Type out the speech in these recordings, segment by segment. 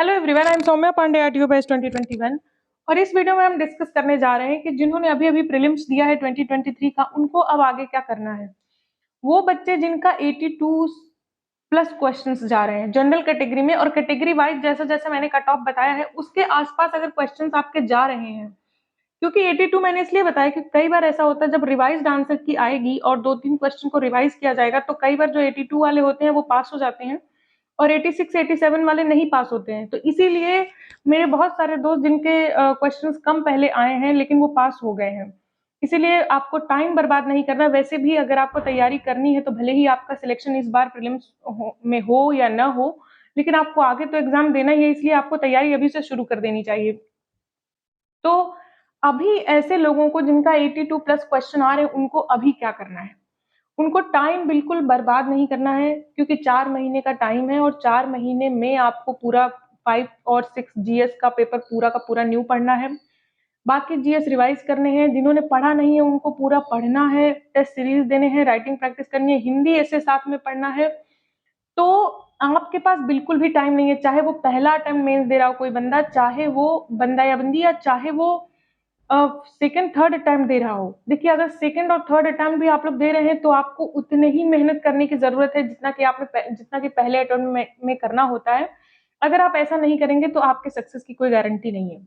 Hello everyone, I am Saumya Pandey at UBS 2021 और इस video में हम डिस्कस करने जा रहे हैं कि जिन्होंने अभी अभी प्रीलिम्स दिया है 2023 का, उनको अब आगे क्या करना है। वो बच्चे जिनका 82 प्लस क्वेश्चंस जा रहे हैं जनरल कैटेगरी में, और कैटेगरी वाइज जैसा जैसा मैंने कट ऑफ बताया है उसके आसपास अगर क्वेश्चंस आपके जा रहे हैं, क्योंकि 82 मैंने इसलिए बताया कि कई बार ऐसा होता है जब रिवाइज्ड आंसर की आएगी और 2-3 क्वेश्चन को रिवाइज किया जाएगा तो कई बार जो 82 वाले होते हैं वो पास हो जाते हैं और 86 87 वाले नहीं पास होते हैं। तो इसीलिए मेरे बहुत सारे दोस्त जिनके क्वेश्चंस कम पहले आए हैं लेकिन वो पास हो गए हैं, इसीलिए आपको टाइम बर्बाद नहीं करना। वैसे भी अगर आपको तैयारी करनी है तो भले ही आपका सिलेक्शन इस बार प्रीलिम्स में हो या ना हो, लेकिन आपको आगे तो एग्जाम देना ही है, इसलिए आपको तैयारी अभी से शुरू कर देनी चाहिए। तो अभी ऐसे लोगों को जिनका 82 प्लस क्वेश्चन आ रहे हैं उनको अभी क्या करना है। उनको टाइम बिल्कुल बर्बाद नहीं करना है, क्योंकि 4 महीने का टाइम है और 4 महीने में आपको पूरा 5 और 6 जीएस का पेपर पूरा का पूरा न्यू पढ़ना है। बाकी जीएस रिवाइज करने हैं, जिन्होंने पढ़ा नहीं है उनको पूरा पढ़ना है, टेस्ट सीरीज देने हैं, राइटिंग प्रैक्टिस करनी है, हिंदी ऐसे साथ में पढ़ना है। तो आपके पास बिल्कुल भी टाइम नहीं है, चाहे वो पहला अटेम्प्ट मेंस दे रहा हो कोई बंदा, चाहे वो बंदा या बंदी, या चाहे वो सेकंड थर्ड अटेम्प्ट दे रहा हो। देखिए, अगर सेकंड और थर्ड अटेम्प्ट भी आप लोग दे रहे हैं तो आपको उतने ही मेहनत करने की जरूरत है जितना कि पहले अटेम्प्ट में करना होता है। अगर आप ऐसा नहीं करेंगे तो आपके सक्सेस की कोई गारंटी नहीं है।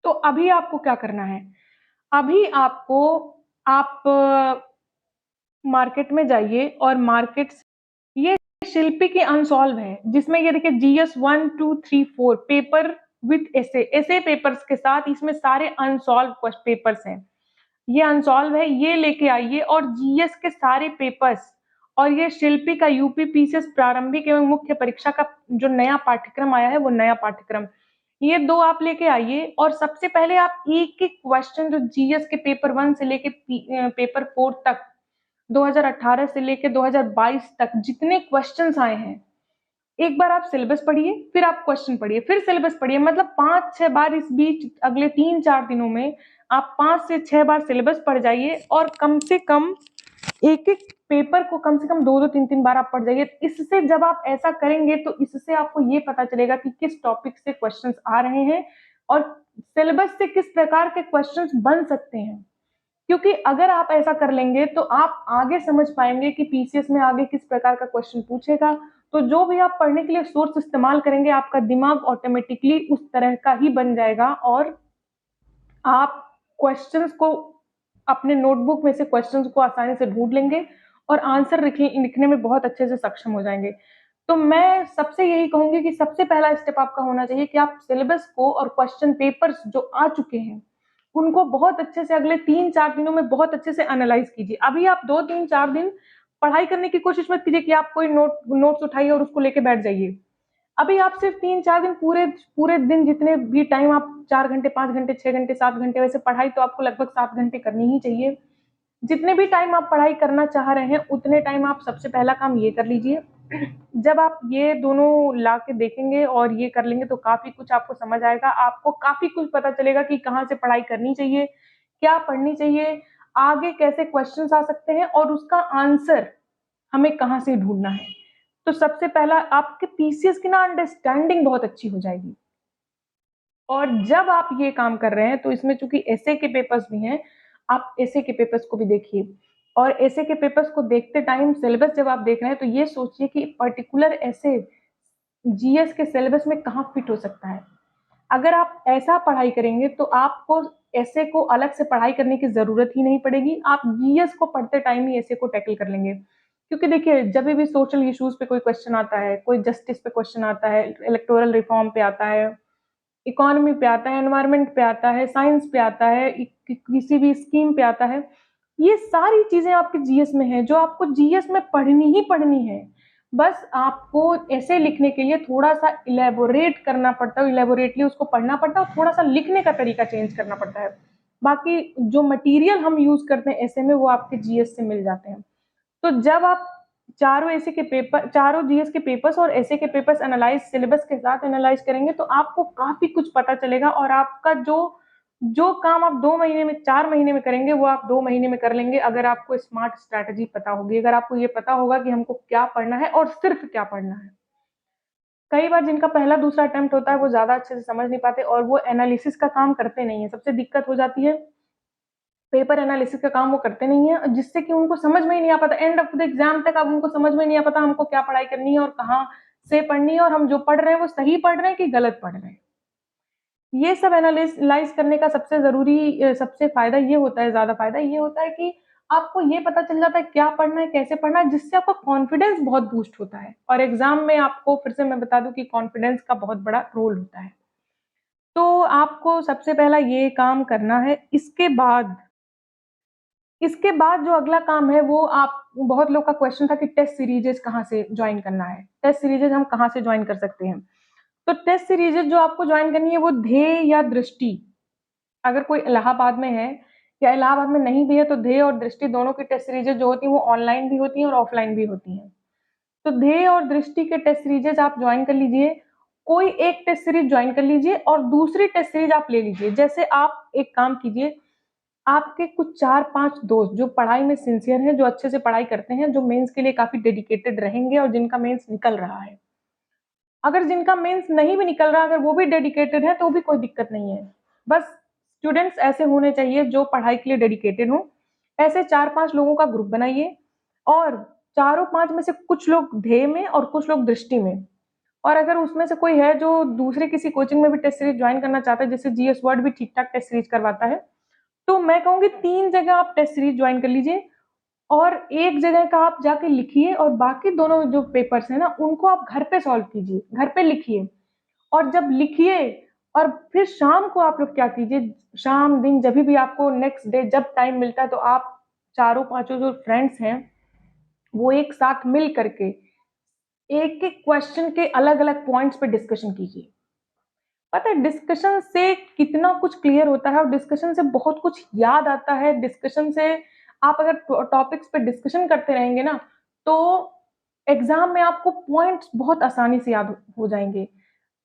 तो अभी आपको क्या करना है। अभी आपको आप मार्केट में जाइए और मार्केट ये शिल्पी की अनसॉल्व है, जिसमें ये देखिए जीएस 1 2 3 4 पेपर विथ ऐसे पेपर्स के साथ इसमें सारे अनसॉल्व पेपर्स हैं। ये अनसॉल्व है, ये लेके आइए, और जीएस के सारे पेपर्स और ये शिल्पी का यूपी पीसीएस प्रारंभिक एवं मुख्य परीक्षा का जो नया पाठ्यक्रम आया है वो नया पाठ्यक्रम, ये दो आप लेके आइए। और सबसे पहले आप एक एक क्वेश्चन जो जीएस के पेपर 1 से लेके पेपर 4 तक, 2018 से लेके 2022 तक जितने क्वेश्चंस आए हैं, एक बार आप सिलेबस पढ़िए, फिर आप क्वेश्चन पढ़िए, फिर सिलेबस पढ़िए। मतलब 5-6 बार इस बीच अगले 3-4 दिनों में आप 5 से 6 बार सिलेबस पढ़ जाइए, और कम से कम एक एक पेपर को कम से कम 2-2 3-3 बार आप पढ़ जाइए। इससे जब आप ऐसा करेंगे तो इससे आपको ये पता चलेगा कि किस टॉपिक से क्वेश्चंस आ रहे हैं और सिलेबस से किस प्रकार के क्वेश्चंस बन सकते हैं। क्योंकि अगर आप ऐसा कर लेंगे तो आप आगे समझ पाएंगे कि पीसीएस में आगे किस प्रकार का क्वेश्चन पूछेगा। तो जो भी आप पढ़ने के लिए सोर्स इस्तेमाल करेंगे, आपका दिमाग ऑटोमेटिकली उस तरह का ही बन जाएगा, और आप क्वेश्चंस को अपने नोटबुक में से क्वेश्चंस को आसानी से ढूंढ लेंगे और आंसर लिखने में बहुत अच्छे से सक्षम हो जाएंगे। तो मैं सबसे यही कहूंगी कि सबसे पहला स्टेप आपका होना चाहिए कि आप सिलेबस को और क्वेश्चन पेपर्स जो आ चुके हैं उनको बहुत अच्छे से अगले 3-4 दिनों में बहुत अच्छे से एनालाइज कीजिए। अभी आप 2-3-4 दिन पढ़ाई करने की कोशिश मत कीजिए कि आप कोई नोट्स उठाइए और उसको लेके बैठ जाइए। अभी आप सिर्फ 3-4 दिन पूरे पूरे दिन, जितने भी टाइम आप 4 घंटे 5 घंटे 6 घंटे 7 घंटे, वैसे पढ़ाई तो आपको लगभग 7 घंटे करनी ही चाहिए। जितने भी टाइम आप पढ़ाई करना चाह रहे हैं उतने टाइम आप सबसे पहला काम ये कर लीजिए। जब आप ये दोनों ला के देखेंगे और ये कर लेंगे तो काफी कुछ आपको समझ आएगा, आपको काफी कुछ पता चलेगा कि कहाँ से पढ़ाई करनी चाहिए, क्या पढ़नी चाहिए, आगे कैसे क्वेश्चंस आ सकते हैं और उसका आंसर हमें कहाँ से ढूंढना है। तो सबसे पहला आपके पीसीएस की ना अंडरस्टैंडिंग बहुत अच्छी हो जाएगी। और जब आप ये काम कर रहे हैं तो इसमें चूंकि एसए के पेपर्स भी हैं, आप एसए के पेपर्स को भी देखिए, और एसए के पेपर्स को देखते टाइम सिलेबस जब आप देख रहे हैं तो ये सोचिए कि पर्टिकुलर एसए जीएस के सिलेबस में कहाँ फिट हो सकता है। अगर आप ऐसा पढ़ाई करेंगे तो आपको एसए को अलग से पढ़ाई करने की जरूरत ही नहीं पड़ेगी, आप जीएस को पढ़ते टाइम ही एसए को टैकल कर लेंगे। क्योंकि देखिए, जब भी सोशल इश्यूज पे कोई क्वेश्चन आता है, कोई जस्टिस पे क्वेश्चन आता है, इलेक्टोरल रिफॉर्म पे आता है, इकोनॉमी पे आता है, एनवायरनमेंट पे आता है, साइंस पे आता है, किसी भी स्कीम पे आता है, ये सारी चीजें आपके जीएस में है जो आपको जीएस में पढ़नी ही पढ़नी है। बस आपको ऐसे लिखने के लिए थोड़ा सा इलेबोरेट करना पड़ता है, इलेबोरेटली उसको पढ़ना पड़ता है, और थोड़ा सा लिखने का तरीका चेंज करना पड़ता है। बाकी जो मटेरियल हम यूज करते हैं ऐसे में वो आपके जीएस से मिल जाते हैं। तो जब आप चारों जीएस के पेपर्स और ऐसे के पेपर्स एनालाइज सिलेबस के साथ एनालाइज करेंगे तो आपको काफी कुछ पता चलेगा, और आपका जो जो काम आप 2 महीने में 4 महीने में करेंगे वो आप 2 महीने में कर लेंगे, अगर आपको स्मार्ट स्ट्रैटेजी पता होगी, अगर आपको ये पता होगा कि हमको क्या पढ़ना है और सिर्फ क्या पढ़ना है। कई बार जिनका पहला दूसरा अटेम्प्ट होता है वो ज़्यादा अच्छे से समझ नहीं पाते और वो एनालिसिस का काम करते नहीं है, सबसे दिक्कत हो जाती है। पेपर एनालिसिस का काम वो करते नहीं है, जिससे कि उनको समझ में ही नहीं आ पाता, एंड ऑफ द एग्जाम तक अब उनको समझ में नहीं आ पाता हमको क्या पढ़ाई करनी है और कहाँ से पढ़नी है, और हम जो पढ़ रहे हैं वो सही पढ़ रहे हैं कि गलत पढ़ रहे हैं। ये सब एनालाइज करने का सबसे ज़रूरी सबसे फ़ायदा ये होता है, ज़्यादा फ़ायदा ये होता है कि आपको ये पता चल जाता है क्या पढ़ना है, कैसे पढ़ना है, जिससे आपका कॉन्फिडेंस बहुत बूस्ट होता है। और एग्ज़ाम में आपको फिर से मैं बता दूँ कि कॉन्फिडेंस का बहुत बड़ा रोल होता है। तो आपको सबसे पहला ये काम करना है। इसके बाद जो अगला काम है वो आप, बहुत लोग का क्वेश्चन था कि टेस्ट सीरीज़ेज़ कहाँ से जॉइन करना है? टेस्ट सीरीज़ेज़ हम कहाँ से जॉइन कर सकते हैं? तो टेस्ट सीरीज़ेज़ जो आपको जॉइन करनी है वो ध्येय या दृष्टि, अगर कोई इलाहाबाद में है या इलाहाबाद में नहीं भी है तो ध्येय और दृष्टि दोनों की टेस्ट सीरीज़ेज़ जो होती हैं वो ऑनलाइन भी होती हैं और ऑफलाइन भी होती हैं। तो ध्येय और दृष्टि के टेस्ट सीरीज़ेज़ आप जॉइन कर लीजिए। कोई एक टेस्ट सीरीज़ जॉइन कर लीजिए और दूसरी टेस्ट सीरीज़ आप ले लीजिए। जैसे आप एक काम कीजिए, आपके कुछ 4-5 दोस्त जो पढ़ाई में सिंसियर हैं, जो अच्छे से पढ़ाई करते हैं, जो मेंस के लिए काफ़ी डेडिकेटेड रहेंगे और जिनका मेंस निकल रहा है। अगर जिनका मेंस नहीं भी निकल रहा, अगर वो भी डेडिकेटेड है तो भी कोई दिक्कत नहीं है। बस स्टूडेंट्स ऐसे होने चाहिए जो पढ़ाई के लिए डेडिकेटेड हों। ऐसे 4-5 लोगों का ग्रुप बनाइए और चारों 5 में से कुछ लोग ध्येय में और कुछ लोग दृष्टि में। और अगर उसमें से कोई है जो दूसरे किसी कोचिंग में भी टेस्ट सीरीज़ जॉइन करना चाहता है, जैसे जीएस वर्ड भी ठीक-ठाक टेस्ट सीरीज़ करवाता है, तो मैं कहूँगी 3 जगह आप टेस्ट सीरीज़ जॉइन कर लीजिए और एक जगह का आप जाके लिखिए और बाकी दोनों जो पेपर्स हैं ना, उनको आप घर पे सॉल्व कीजिए, घर पे लिखिए। और जब लिखिए और फिर शाम को आप लोग क्या कीजिए, शाम, दिन जभी भी आपको नेक्स्ट डे जब टाइम मिलता है तो आप चारों पाँचों जो फ्रेंड्स हैं, वो एक साथ मिल करके एक-एक क्वेश्चन के अलग-अलग पॉइंट्स पे डिस्कशन कीजिए। पता है डिस्कशन से कितना कुछ क्लियर होता है और डिस्कशन से बहुत कुछ याद आता है। डिस्कशन से आप अगर टॉपिक्स पे डिस्कशन करते रहेंगे ना, तो एग्ज़ाम में आपको पॉइंट्स बहुत आसानी से याद हो जाएँगे।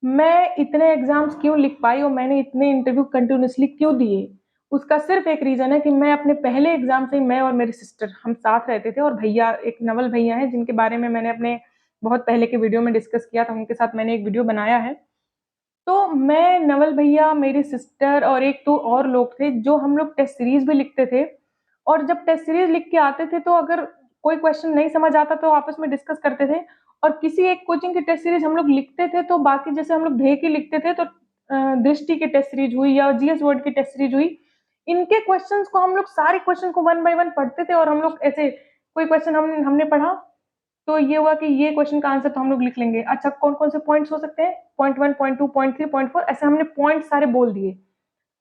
मैं इतने एग्ज़ाम्स क्यों लिख पाई और मैंने इतने इंटरव्यू कंटिन्यूअसली क्यों दिए? उसका सिर्फ़ एक रीज़न है कि मैं अपने पहले एग्ज़ाम से ही, मैं और मेरी सिस्टर हम साथ रहते थे और भैया, एक नवल भैया हैं जिनके बारे में मैंने अपने बहुत पहले के वीडियो में डिस्कस किया था, उनके साथ मैंने एक वीडियो बनाया है। तो मैं, नवल भैया, मेरी सिस्टर और 1-2 और लोग थे जो हम लोग टेस्ट सीरीज़ भी लिखते थे और जब टेस्ट सीरीज़ लिख के आते थे तो अगर कोई क्वेश्चन नहीं समझ आता तो आपस में डिस्कस करते थे और किसी एक कोचिंग की टेस्ट सीरीज़ हम लोग लिखते थे तो बाकी, जैसे हम लोग ध्येय की लिखते थे तो दृष्टि की टेस्ट सीरीज़ हुई या जीएस वर्ड की टेस्ट सीरीज़ हुई, इनके क्वेश्चन्स को हम लोग, सारे क्वेश्चन को वन बाय वन पढ़ते थे और हम लोग ऐसे, कोई क्वेश्चन हमने पढ़ा तो ये हुआ कि ये क्वेश्चन का आंसर तो हम लोग लिख लेंगे। अच्छा, कौन-कौन से पॉइंट्स हो सकते हैं? पॉइंट 1, पॉइंट 2, पॉइंट 3, पॉइंट 4, ऐसे हमने पॉइंट सारे बोल दिए।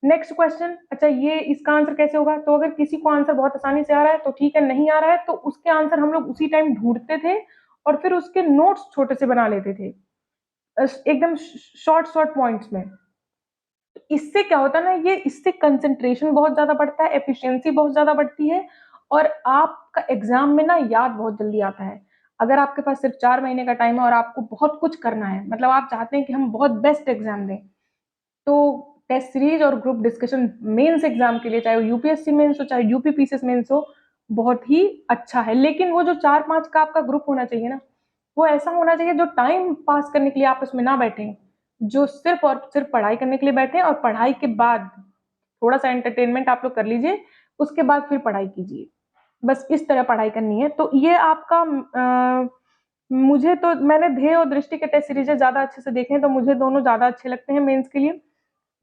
नेक्स्ट क्वेश्चन, अच्छा ये इसका आंसर कैसे होगा? तो अगर किसी को आंसर बहुत आसानी से आ रहा है तो ठीक है, नहीं आ रहा है तो उसके आंसर हम लोग उसी टाइम ढूँढते थे और फिर उसके नोट्स छोटे से बना लेते थे। एकदम शॉर्ट पॉइंट्स में। इससे क्या होता है ना, ये इससे कंसंट्रेशन बहुत ज़्यादा बढ़ता है, एफिशिएंसी बहुत ज़्यादा बढ़ती है और आपका एग्ज़ाम में ना याद बहुत जल्दी आता है। अगर आपके पास सिर्फ 4 महीने का टाइम है और आपको बहुत कुछ करना है, मतलब आप चाहते हैं कि हम बहुत बेस्ट एग्ज़ाम दें, तो टेस्ट सीरीज़ और ग्रुप डिस्कशन मेंस एग्ज़ाम के लिए, चाहे वो यूपीएससी मेंस हो, चाहे यूपी पीसीएस मेंस हो, बहुत ही अच्छा है। लेकिन वो जो 4-5 का आपका ग्रुप होना चाहिए ना, वो ऐसा होना चाहिए जो टाइम पास करने के लिए आपस में ना बैठें, जो सिर्फ़ और सिर्फ़ पढ़ाई करने के लिए बैठें और पढ़ाई के बाद थोड़ा-सा एंटरटेनमेंट आप लोग कर लीजिए, उसके बाद फिर पढ़ाई कीजिए। बस इस तरह पढ़ाई करनी है। तो ये आपका मुझे तो, मैंने ध्येय और दृष्टि के टेस्ट सीरीज़ेज़ ज़्यादा अच्छे से देखे हैं, तो मुझे दोनों ज़्यादा अच्छे लगते हैं मेंस के लिए।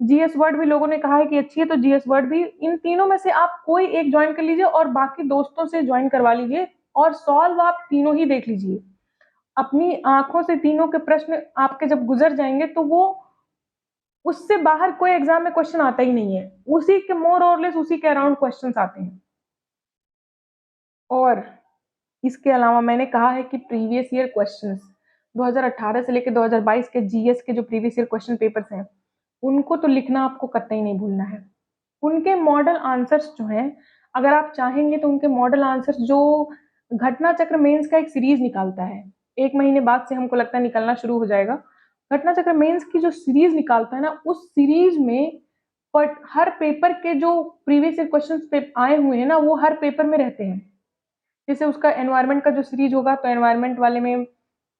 जीएस वर्ड भी लोगों ने कहा है कि अच्छी है, तो जीएस वर्ड भी, इन तीनों में से आप कोई एक जॉइन कर लीजिए और बाकी दोस्तों से जॉइन करवा लीजिए और सॉल्व आप तीनों ही देख लीजिए। अपनी आँखों से तीनों के प्रश्न आपके जब गुज़र जाएँगे तो वो, उससे बाहर कोई एग्ज़ाम में क्वेश्चन आता ही नहीं है। उसी के मोर और लेस उसी के अराउंड क्वेश्चन्स आते हैं। और इसके अलावा मैंने कहा है कि प्रीवियस ईयर क्वेश्चंस 2018 से लेके 2022 के जीएस के जो प्रीवियस ईयर क्वेश्चन पेपर्स हैं, उनको तो लिखना आपको कतई नहीं भूलना है। उनके मॉडल आंसर्स जो हैं, अगर आप चाहेंगे तो उनके मॉडल आंसर्स जो घटना चक्र मेंस का एक सीरीज़ निकालता है, 1 महीने बाद से हमको लगता है निकलना शुरू हो जाएगा। घटना चक्र मेंस की जो सीरीज़ निकालता है ना, उस सीरीज़ में बट हर पेपर के जो प्रीवियस ईयर क्वेश्चंस आए हुए हैं ना, वो हर पेपर में रहते हैं। जैसे उसका एनवायरनमेंट का जो सीरीज़ होगा तो एनवायरनमेंट वाले में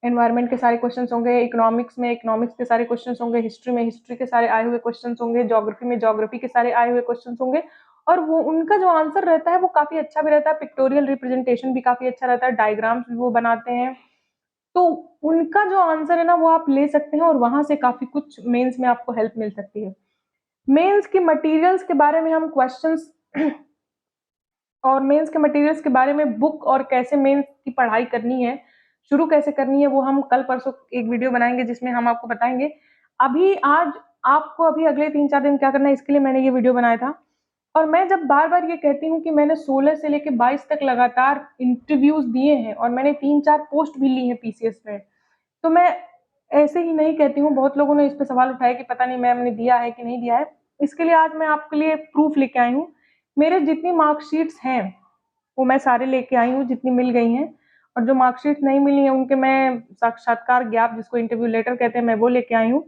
एनवायरनमेंट के सारे क्वेश्चंस होंगे, इकोनॉमिक्स में इकोनॉमिक्स के सारे क्वेश्चंस होंगे, हिस्ट्री में हिस्ट्री के सारे आए हुए क्वेश्चंस होंगे, ज्योग्राफी में ज्योग्राफी के सारे आए हुए क्वेश्चंस होंगे, और वो उनका जो आंसर रहता है वो काफी अच्छा भी रहता है, पिक्टोरियल रिप्रेजेंटेशन भी काफी अच्छा रहता है, डायग्राम्स भी वो बनाते हैं, तो उनका जो आंसर है ना वो आप ले सकते हैं और वहां से काफी कुछ मेंस में आपको हेल्प मिल सकती है। मेंस के मटेरियल्स के बारे में हम क्वेश्चंस और मेंस के मटेरियल्स के बारे में बुक और कैसे मेंस की पढ़ाई करनी है, शुरू कैसे करनी है, वो हम कल परसों एक वीडियो बनाएंगे जिसमें हम आपको बताएंगे। अभी आज आपको अभी अगले 3-4 दिन क्या करना है, इसके लिए मैंने ये वीडियो बनाया था। और मैं जब बार-बार ये कहती हूँ कि मैंने 16 से लेके 22 तक लगातार इंटरव्यूज़ दिए हैं और मैंने 3-4 पोस्ट भी ली हैं पीसीएस में। तो मैं ऐसे ही नहीं कहती हूँ, बहुत लोगों ने इस पे सवाल उठाया कि पता नहीं मैम ने दिया है कि नहीं दिया है। इसके लिए आज मैं आपके लिए प्रूफ लेके आई हूँ। मेरे जितनी मार्कशीट्स हैं, वो मैं सारे लेके आई हूँ जितनी मिल गई हैं, और जो मार्कशीट्स नहीं मिली हैं उनके मैं साक्षात्कार ज्ञाप जिसको इंटरव्यू लेटर कहते हैं, मैं वो लेके आई हूँ।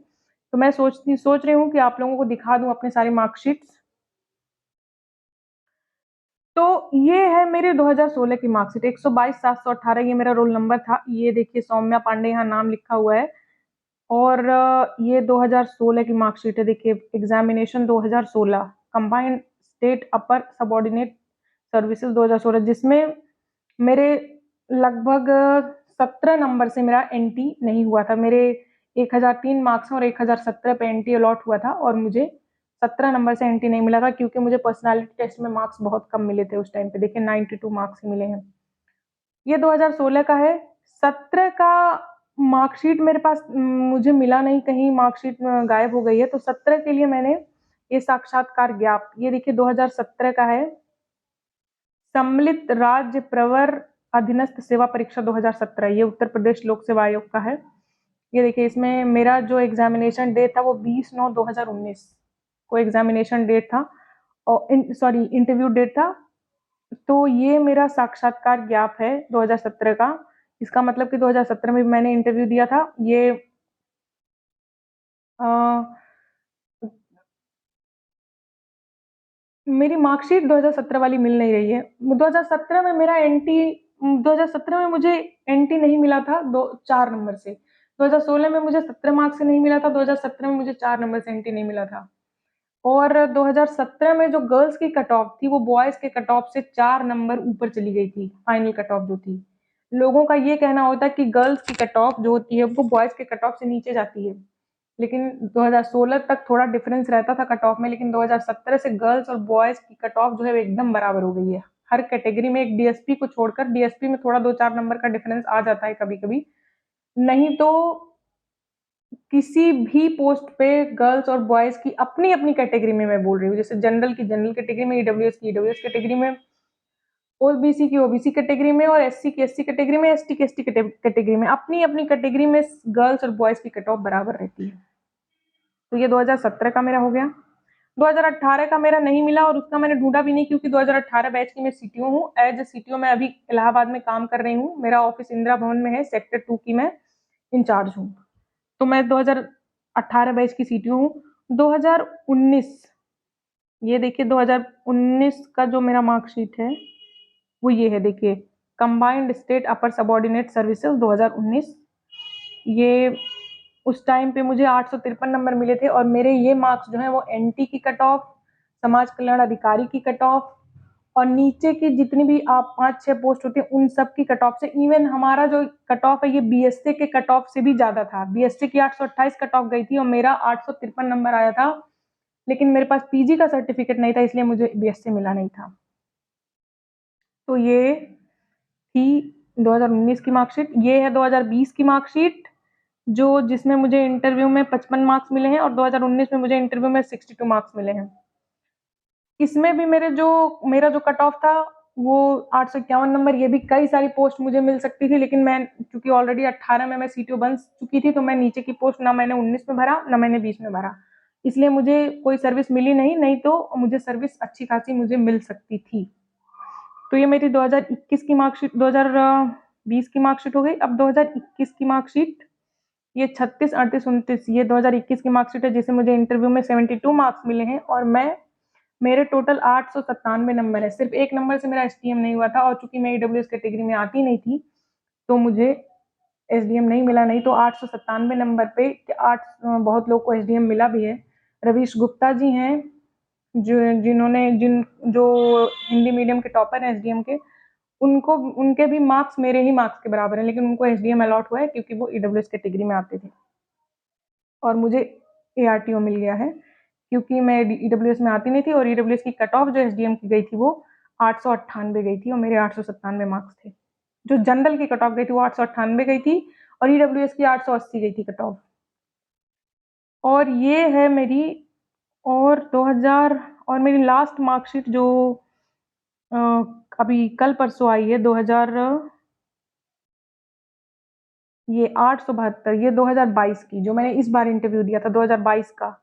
तो मैं सोच रही हूँ कि आप लोगों को दिखा दूँ अपने सारी मार्कशीट्स। तो ये है मेरे 2016 की मार्कशीट, 122,718 ये मेरा रोल नंबर था। ये देखिए सौम्या पांडे यहाँ नाम लिखा हुआ है। और ये 2016 की मार्कशीट है, देखिए एग्जामिनेशन 2016, कंबाइंड स्टेट अपर सबऑर्डिनेट सर्विसेज 2016, जिसमें मेरे लगभग 17 नंबर से मेरा एनटी नहीं हुआ था। मेरे 1003 मार्क्स और 1017 पे एनटी अलॉट हुआ था और मुझे 17 नंबर से एनटी नहीं मिला था, क्योंकि मुझे पर्सनालिटी टेस्ट में मार्क्स बहुत कम मिले थे उस टाइम पे। देखिए 92 मार्क्स ही मिले हैं। ये 2016 का है। 17 का मार्कशीट मेरे पास मुझे मिला नहीं, कहीं मार्कशीट गायब हो गई है। तो 17 के लिए मैंने ये साक्षात्कार ज्ञाप, ये देखिए 2017 का है, सम्मिलित राज्य प्रवर अधीनस्थ सेवा परीक्षा 2017, ये उत्तर प्रदेश लोक सेवा आयोग का है। ये देखिए इसमें मेरा जो एग्जामिनेशन डेट था वो 20/9/2019 को एग्जामिनेशन डेट था, और सॉरी इंटरव्यू डेट था। तो ये मेरा साक्षात्कार ज्ञाप है 2017 का। इसका मतलब कि 2017 में मैंने इंटरव्यू दिया था। ये अ, मेरी मार्कशीट 2017 वाली मिल नहीं रही है। 2017 में मेरा एनटी 2017 में मुझे एनटी नहीं मिला था, 4 नंबर से। 2016 में मुझे 17 मार्क्स से नहीं मिला था, 2017 में मुझे 4 नंबर से एनटी नहीं मिला था। और 2017 में जो गर्ल्स की कट ऑफ थी वो बॉयज के कट ऑफ से 4 नंबर ऊपर चली गई थी, फाइनल कट ऑफ जो थी। लोगों का ये कहना होता है कि गर्ल्स की कट ऑफ जो होती है वो बॉयज के कट ऑफ से नीचे जाती है, लेकिन 2016 तक थोड़ा डिफरेंस रहता था कट ऑफ में, लेकिन 2017 से गर्ल्स और बॉयज की कट ऑफ जो है एकदम बराबर हो गई है हर कैटेगरी में। एक डीएसपी को छोड़कर, डीएसपी में थोड़ा 2-4 नंबर का डिफरेंस आ जाता है कभी कभी, नहीं तो किसी भी पोस्ट पे गर्ल्स और बॉयज की अपनी अपनी कैटेगरी में, मैं बोल रही हूँ, जैसे जनरल की जनरल कैटेगरी में, ईडब्ल्यूएस की ईडब्ल्यूएस कैटेगरी में, ओबीसी की ओबीसी कैटेगरी में, और एससी की एससी कैटेगरी में, एसटी की एसटी कैटेगरी में, अपनी अपनी कैटेगरी में गर्ल्स और बॉयज की कट ऑफ बराबर रहती है। तो ये 2017 का मेरा हो गया। 2018 का मेरा नहीं मिला और उसका मैंने ढूंढा भी नहीं, क्योंकि 2018 बैच की मैं सीटीओ हूँ। एज ए सीटीओ मैं अभी इलाहाबाद में काम कर रही हूँ। मेरा ऑफिस इंदिरा भवन में है, सेक्टर 2 की मैं इंचार्ज हूँ। तो मैं 2018 बैच की सीटीओ हूँ। 2019, ये देखिए 2019 का जो मेरा मार्कशीट है वो ये है, देखिए कंबाइंड स्टेट अपर सबऑर्डिनेट सर्विसेज 2019। ये उस टाइम पे मुझे 853 नंबर मिले थे, और मेरे ये मार्क्स जो है वो एनटी की कट ऑफ, समाज कल्याण अधिकारी की कट ऑफ, और नीचे की जितनी भी आप 5-6 पोस्ट होती है उन सब की कट ऑफ से, इवन हमारा जो कट ऑफ है ये बीएससी के कट ऑफ से भी ज्यादा था। बीएससी की 828 कट ऑफ गई थी और मेरा 853 नंबर आया था, लेकिन मेरे पास पीजी का सर्टिफिकेट नहीं था, इसलिए मुझे बीएससी मिला नहीं था। तो ये थी 2019 की मार्कशीट। ये है 2020 की मार्कशीट, जो जिसमें मुझे इंटरव्यू में 55 मार्क्स मिले हैं और 2019 में मुझे इंटरव्यू में 62 मार्क्स मिले हैं। इसमें भी मेरा जो कट ऑफ था वो 851 नंबर। ये भी कई सारी पोस्ट मुझे मिल सकती थी, लेकिन मैं चूंकि ऑलरेडी 18 में मैं सीटीओ बन चुकी थी, तो मैं नीचे की पोस्ट ना मैंने 19 में भरा ना मैंने 20 में भरा, इसलिए मुझे कोई सर्विस मिली नहीं, नहीं तो मुझे सर्विस अच्छी खासी मुझे मिल सकती थी। तो ये मेरी 2021 की मार्कशीट, 2020 की मार्कशीट हो गई। अब 2021 की मार्कशीट, ये 36, 38, 29, ये 2021 की मार्कशीट है, जिसे मुझे इंटरव्यू में 72 मार्क्स मिले हैं, और मेरे टोटल 897 नंबर है। सिर्फ एक नंबर से मेरा एसटीएम नहीं हुआ था, और चूंकि मैं ईडब्ल्यूएस कैटेगरी में आती नहीं थी, तो मुझे एसडीएम नहीं मिला, नहीं तो 897 नंबर पे बहुत लोग को एसडीएम मिला भी है। रवीश गुप्ता जी हैं जो हिंदी मीडियम के टॉपर हैं एसडीएम के, उनके भी मार्क्स मेरे ही मार्क्स के बराबर हैं, लेकिन उनको एसडीएम अलॉट हुआ है क्योंकि वो ईडब्ल्यूएस कैटेगरी में आते थे और मुझे एआरटीओ मिल गया है क्योंकि मैं ईडब्ल्यूएस में आती नहीं थी और ईडब्ल्यूएस की कट ऑफ जो एसडीएम की गई थी वो 898 गई थी और मेरे 897 मार्क्स थे। जो जनरल की कट ऑफ गई थी वो 898 गई थी और ईडब्ल्यूएस की 880 गई थी कट ऑफ। और ये है मेरी और 2000 और मेरी लास्ट मार्कशीट जो अ, अभी कल परसों आई है 2000 ये 872 ये 2022 की जो मैंने इस बार इंटरव्यू दिया था 2022 का।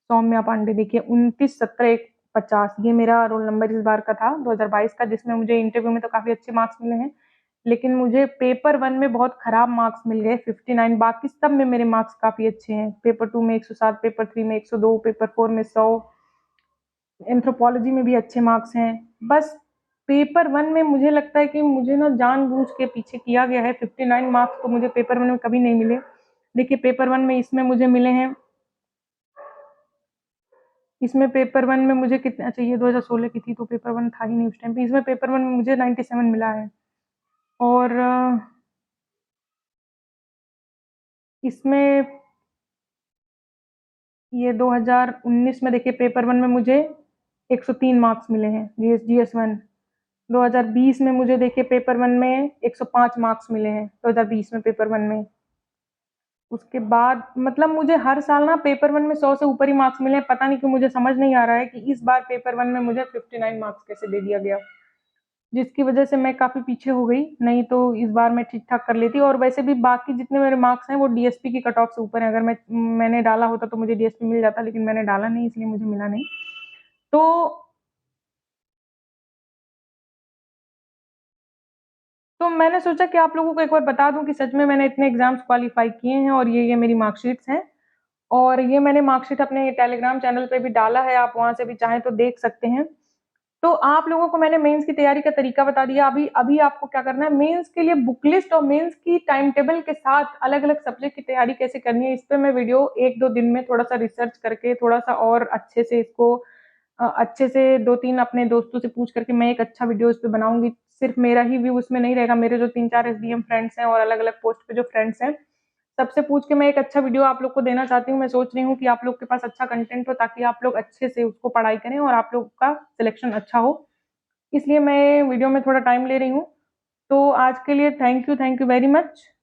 सौम्या पांडे देखिए 29 17 150 ये मेरा रोल नंबर इस बार का था 2022 का, जिसमें मुझे इंटरव्यू में तो काफी अच्छे मार्क्स मिले हैं, लेकिन मुझे पेपर 1 में बहुत खराब मार्क्स मिल गए 59। बाकी सब में मेरे मार्क्स काफी अच्छे हैं। पेपर 2 में 107, पेपर 3 में 102, पेपर 4 में 100, एंथ्रोपोलॉजी में भी अच्छे मार्क्स हैं। बस पेपर 1 में मुझे लगता है कि मुझे ना जानबूझ के पीछे किया गया है। 59 मार्क्स तो मुझे पेपर 1 में कभी नहीं मिले। देखिए पेपर 1 में इसमें मुझे मिले हैं, इसमें पेपर 1 में मुझे कितना चाहिए, 2016 की थी तो पेपर 1 था ही नहीं उस टाइम पे। इसमें पेपर 1 में मुझे 97 मिला है और इसमें ये 2019 में देखिए पेपर 1 में मुझे 103 मार्क्स मिले हैं जीएस 1। 2020 में मुझे देखिए पेपर 1 में 105 मार्क्स मिले हैं 2020 में पेपर 1 में। उसके बाद मतलब मुझे हर साल ना पेपर 1 में 100 से ऊपर ही मार्क्स मिले हैं। पता नहीं क्यों मुझे समझ नहीं आ रहा है कि इस बार पेपर 1 में मुझे 59 मार्क्स कैसे दे दिया गया, जिसकी वजह से मैं काफी पीछे हो गई। नहीं तो इस बार मैं ठीक ठाक कर लेती। और वैसे भी बाकी जितने मेरे मार्क्स हैं वो डीएसपी की कट ऑफ से ऊपर है। अगर मैंने डाला होता तो मुझे डीएसपी मिल जाता, लेकिन मैंने डाला नहीं इसलिए मुझे मिला नहीं। तो मैंने सोचा कि आप लोगों को एक बार बता दूं कि सच में मैंने इतने एग्जाम्स क्वालिफाई किए हैं और ये मेरी मार्कशीट्स हैं। और ये मैंने मार्कशीट अपने टेलीग्राम चैनल पे भी डाला है, आप वहां से भी चाहें तो देख सकते हैं। तो आप लोगों को मैंने मेंस की तैयारी का तरीका बता दिया। अभी अभी आपको क्या करना है, मेंस के लिए बुक लिस्ट और मेंस की टाइम टेबल के साथ अलग अलग सब्जेक्ट की तैयारी कैसे करनी है, इस पे मैं वीडियो 1-2 दिन में थोड़ा सा रिसर्च करके थोड़ा सा और अच्छे से इसको अच्छे से 2-3 अपने दोस्तों से पूछ करके मैं एक अच्छा वीडियो इस पे बनाऊंगी। सिर्फ मेरा ही व्यू उसमें नहीं रहेगा, मेरे जो 3-4 एसडीएम फ्रेंड्स हैं और अलग अलग पोस्ट पे जो फ्रेंड्स हैं सबसे पूछ के मैं एक अच्छा वीडियो आप लोग को देना चाहती हूँ। मैं सोच रही हूँ कि आप लोग के पास अच्छा कंटेंट हो ताकि आप लोग अच्छे से उसको पढ़ाई करें और आप लोग का सिलेक्शन अच्छा हो, इसलिए मैं वीडियो में थोड़ा टाइम ले रही हूँ। तो आज के लिए थैंक यू वेरी मच।